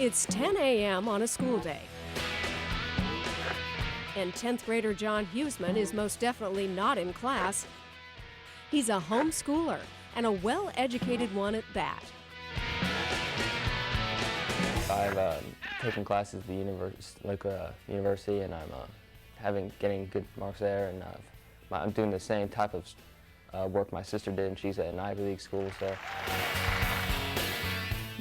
It's 10 a.m. on a school day. And 10th grader John Huseman is most definitely not in class. He's a homeschooler, and a well-educated one at that. I've taken classes at the local university, and I'm getting good marks there, and I'm doing the same type of work my sister did, and she's at an Ivy League school. So.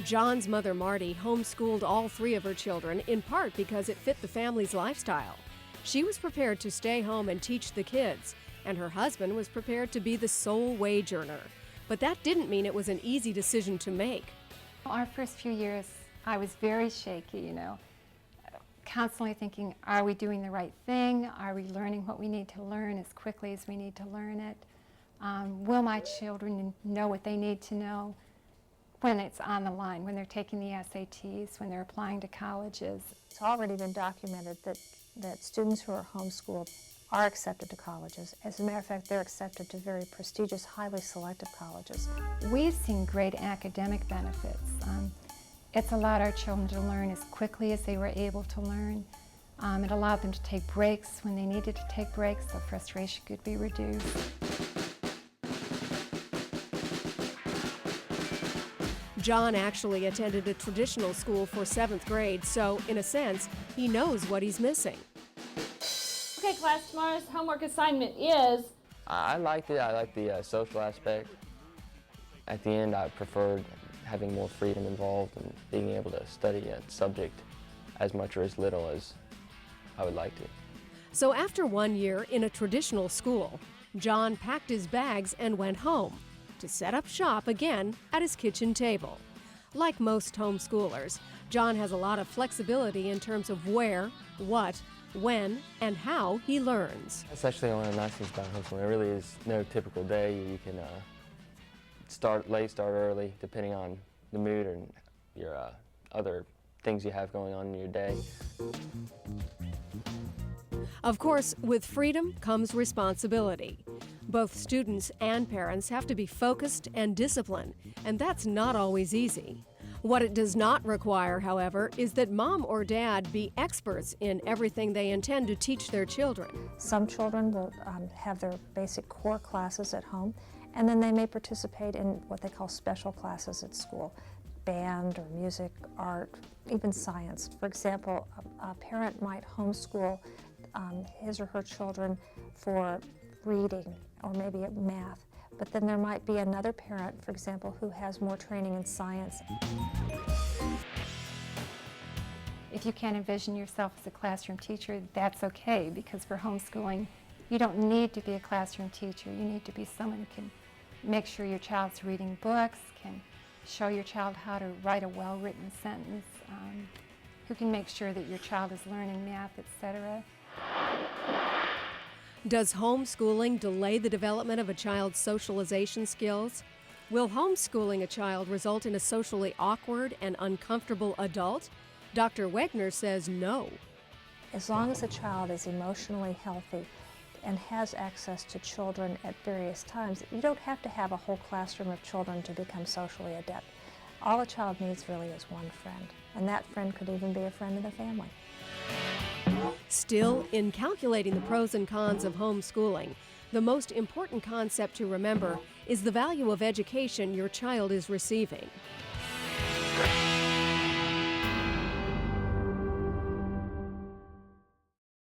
John's mother, Marty, homeschooled all three of her children, in part because it fit the family's lifestyle. She was prepared to stay home and teach the kids, and her husband was prepared to be the sole wage earner. But that didn't mean it was an easy decision to make. Our first few years, I was very shaky, constantly thinking, are we doing the right thing? Are we learning what we need to learn as quickly as we need to learn it? Will my children know what they need to know when it's on the line, when they're taking the SATs, when they're applying to colleges? It's already been documented that students who are homeschooled are accepted to colleges. As a matter of fact, they're accepted to very prestigious, highly selective colleges. We've seen great academic benefits. It's allowed our children to learn as quickly as they were able to learn. It allowed them to take breaks when they needed to take breaks, so frustration could be reduced. John actually attended a traditional school for 7th grade, so in a sense, he knows what he's missing. Okay, class, tomorrow's homework assignment is... I liked it. I liked the social aspect. At the end, I preferred having more freedom involved and being able to study a subject as much or as little as I would like to. So after 1 year in a traditional school, John packed his bags and went home to set up shop again at his kitchen table. Like most homeschoolers, John has a lot of flexibility in terms of where, what, when, and how he learns. That's actually one of the nice things about homeschooling. There really is no typical day. You can start late, start early, depending on the mood and your other things you have going on in your day. Of course, with freedom comes responsibility. Both students and parents have to be focused and disciplined, and that's not always easy. What it does not require, however, is that mom or dad be experts in everything they intend to teach their children. Some children will have their basic core classes at home, and then they may participate in what they call special classes at school. Band or music, art, even science. For example, a parent might homeschool his or her children for reading or maybe math, but then there might be another parent, for example, who has more training in science. If you can't envision yourself as a classroom teacher, that's okay, because for homeschooling, you don't need to be a classroom teacher. You need to be someone who can make sure your child's reading books, can show your child how to write a well-written sentence, who can make sure that your child is learning math, etc. Does homeschooling delay the development of a child's socialization skills? Will homeschooling a child result in a socially awkward and uncomfortable adult? Dr. Wegner says no. As long as a child is emotionally healthy and has access to children at various times, you don't have to have a whole classroom of children to become socially adept. All a child needs really is one friend, and that friend could even be a friend of the family. Still, in calculating the pros and cons of homeschooling, the most important concept to remember is the value of education your child is receiving.